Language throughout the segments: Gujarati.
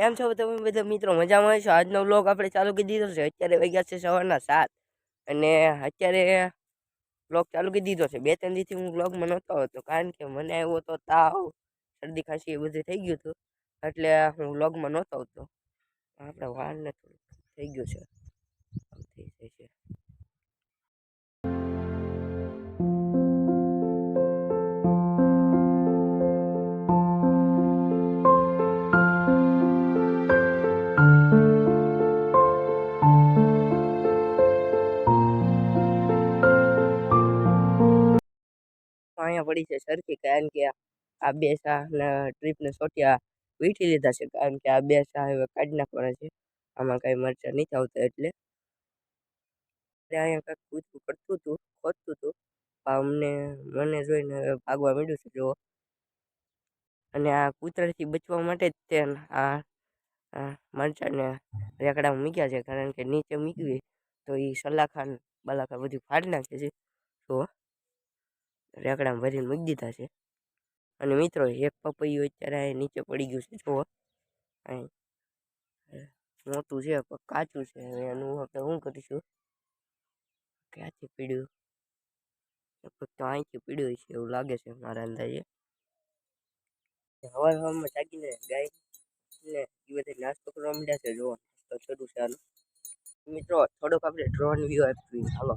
કેમ છો તમે બધા મિત્રો? મજામાં છો? આજનો વ્લોગ આપણે ચાલુ કરી દીધો છે. અત્યારે વાગ્યા છે સવારના 7 અને અત્યારે વ્લોગ ચાલુ કરી દીધો છે. 2-3 દિવસથી હું વ્લોગમાં નહોતો આવતો કારણ કે મને આવ્યો તો તાવ, શરદી ખાંસી એ બધું થઈ ગયું હતું, એટલે હું વ્લોગમાં નહોતો આવતો. આપણે વાળને થોડું થઈ ગયું છે, થઈ જાય છે. અહીંયા પડી છે સરખી, કારણ કે આ બે શાહના ટ્રીપને સોટિયા વીંટી લીધા છે, કારણ કે આ બે શાહ હવે કાઢી નાખવાના છે. આમાં કાંઈ મરચાં નથી આવતા એટલે અહીંયા કાંઈક કૂતરું પડતું હતું, ખોદતું હતું. મને જોઈને ભાગવા માંડ્યું છે જો. અને આ કૂતરાથી બચવા માટે જ તે આ મરચાંને રેકડામાં મૂક્યા છે, કારણ કે નીચે મૂકવી તો એ સલાખા બલાખા બધું ફાડી નાખે છે. તો રેકડામાં ભરીને મૂકી દીધા છે. અને મિત્રો, એક પપૈયું અત્યારે અહીં નીચે પડી ગયું છે જો. અહીં મોટું છે પણ કાચું છે. હવે એનું આપણે શું કરીશું? ક્યાંથી પીડ્યું? ફક્ત અહીંથી પીડ્યું છે એવું લાગે છે મારા અંદાજે. હવામાં જાગીને ગાય ને એ બધા નાસ્તો કરવા માંડ્યા છે જો. તો શરૂ છે હાલો મિત્રો, થોડોક આપણે ડ્રોન વ્યૂ આપીએ હાલો.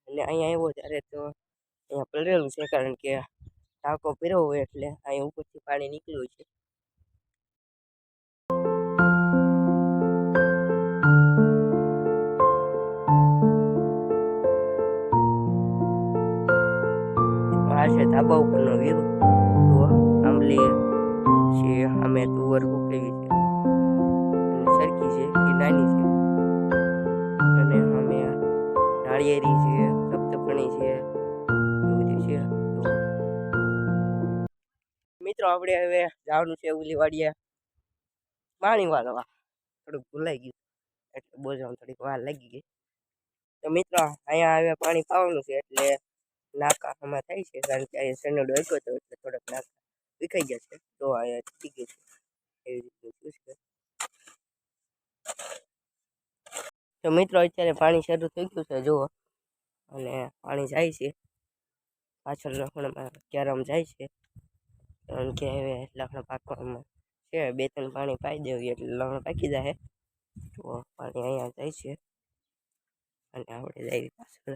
અને અહીંયા આવ્યો ત્યારે તો અહીંયા પલળેલું છે, કારણ કે ટાંકો પીરો હોય એટલે અહીંયા ઉપરથી પાણી નીકળ્યું છે. આ છે ધાબા ઉપરનો વ્યૂ. જુઓ, આંબલી છે, અમે તુવર ઉકેવી છે અને સરખી છે એ નાની છે, અને અમે નાળિયેરી છે, સપ્તપણી છે, એ બધી છે. મિત્રો, આપણે હવે જવાનું છે ઓલી વાડીએ પાણી વાળવા. થોડુંક ભૂલાઈ ગયું એટલે બોલવામાં થોડીક વાર લાગી ગઈ. તો મિત્રો, અહીંયા હવે પાણી પાવાનું છે એટલે નાકા આમાં થાય છે, કારણ કે અહીંયા સનેડો આવ્યો હતો એટલે થોડાક નાકા વિખાઈ ગયા છે. તો અહીંયા તૂટી ગઈ છે, એવી રીતનું છે. તો મિત્રો, અત્યારે પાણી શરૂ થઈ ગયું છે જુઓ, અને પાણી જાય છે પાછળ લખણમાં ક્યારેમ જાય છે, કારણ કે હવે લખણ પાકવામાં છે. 2-3 પાણી પાઈ દેવી એટલે લખણ પાકી જાય. તો પાણી અહીંયા જાય છે અને આપણે જાય પાછળ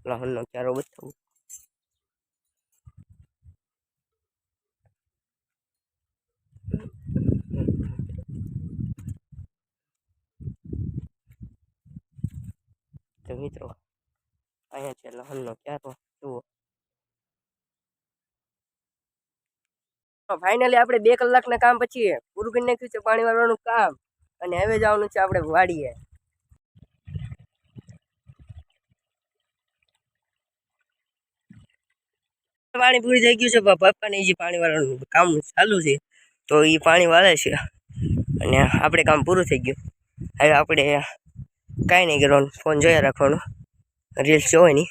લહણનો ક્યારો બતાવું. તો મિત્રો, અહીંયા છે લહણનો ક્યારો જુઓ. ફાઇનલી આપણે 2 કલાકના કામ પછી પૂરું કરી નાખ્યું છે પાણી વાળવાનું કામ, અને હવે જવાનું છે આપણે વાડીએ. પાણી પૂરી થઈ ગયું છે, પપ્પાને જે પાણી વાળવાનું કામ ચાલુ છે, તો એ પાણી વાળે છે અને આપણે કામ પૂરું થઈ ગયું. હવે આપણે કાંઈ નહીં કરવાનું, ફોન જોયા રાખવાનો, રીલ્સ જોવાની.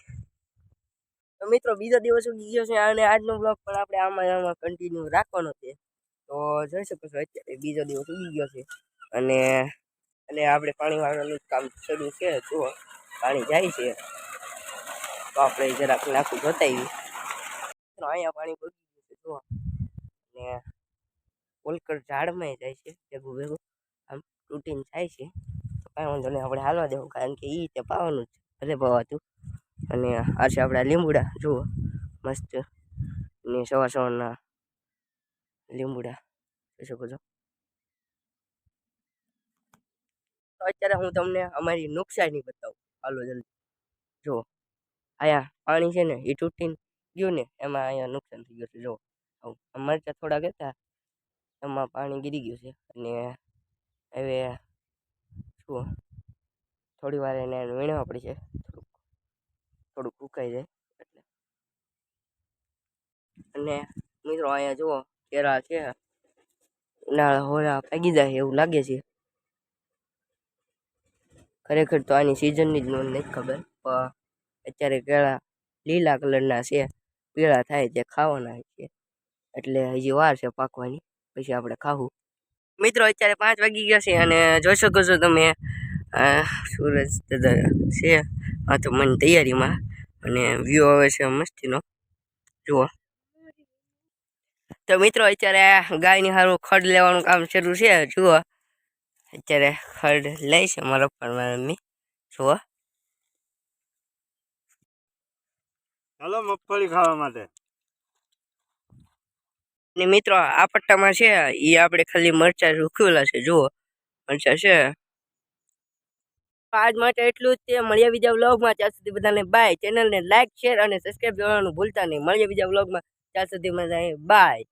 તો મિત્રો, બીજો દિવસ ઉગી ગયો છે અને આજનો બ્લોગ પણ આપણે આમાં કન્ટિન્યુ રાખવાનો છે. તો જોઈ શકો છો અત્યારે બીજો દિવસ ઉગી ગયો છે, અને આપણે પાણી વાળવાનું કામ શરૂ છે. જુઓ, પાણી જાય છે તો આપણે જરાક નાખું જોતાવી. અહીંયા પાણી બગી ગયું છે જુઓ, અને પોલકર ઝાડમાં જાય છે ભેગું ભેગું, આમ તૂટીને જાય છે. તો કાંઈ વાંધો નહીં, આપણે હાલવા દેવું, કારણ કે એ તે પાવાનું જ ભલે પાવાતું. અને આ છે આપણા લીંબુડા જુઓ, મસ્ત ને સવારના લીંબુડા જોઈ શકો છો. તો અત્યારે હું તમને અમારી નુકસાની બતાવું, હાલો જલ્દી. જુઓ, અહીંયા પાણી છે ને એ તૂટીને ગયું ને, એમાં અહીંયા નુકસાન થઈ ગયું છે. જુઓ, મરચાં થોડાક હતા એમાં પાણી ગીરી ગયું છે, અને હવે જુઓ થોડી વાર એને વીણવા પડી છે, થોડુંક સુકાઈ જાય એટલે. અને મિત્રો, અહીંયા જુઓ કેળા છે, ઉનાળા હોળા પાગી જાય એવું લાગે છે. ખરેખર તો આની સિઝનની જ મને નથી ખબર, પણ અત્યારે કેળા લીલા કલરના છે, પીળા થાય તે ખાવાના છે, એટલે હજી વાર છે પાકવાની. પછી આપણે ખાવું. મિત્રો અત્યારે 5 વાગી ગયા છે અને જોઈ શકો છો તમે સૂરજ દાદા છે આ તો મને તૈયારીમાં અને વ્યૂ આવે છે મસ્તીનો જુઓ. તો મિત્રો અત્યારે ગાયની સારું ખડ લેવાનું કામ શરૂ છે. જુઓ અત્યારે ખડ લે છે મારા પપ્પા મારા મમ્મી જુઓ. હાલો મગફળી ખાવા માટે. ને મિત્રો આ પટ્ટામાં છે એ આપણે ખાલી મરચા રૂખવેલા છે. જુઓ મરચા છે. આજ માટે એટલું જ. તે મળ્યા બીજા વ્લોગમાં. ત્યાં સુધી બધાને બાય. ચેનલને લાઈક શેર અને સબસ્ક્રાઈબ કરવાનું ભૂલતા નહીં. મળીએ બીજા વ્લોગમાં. ત્યાં સુધી બધાને બાય.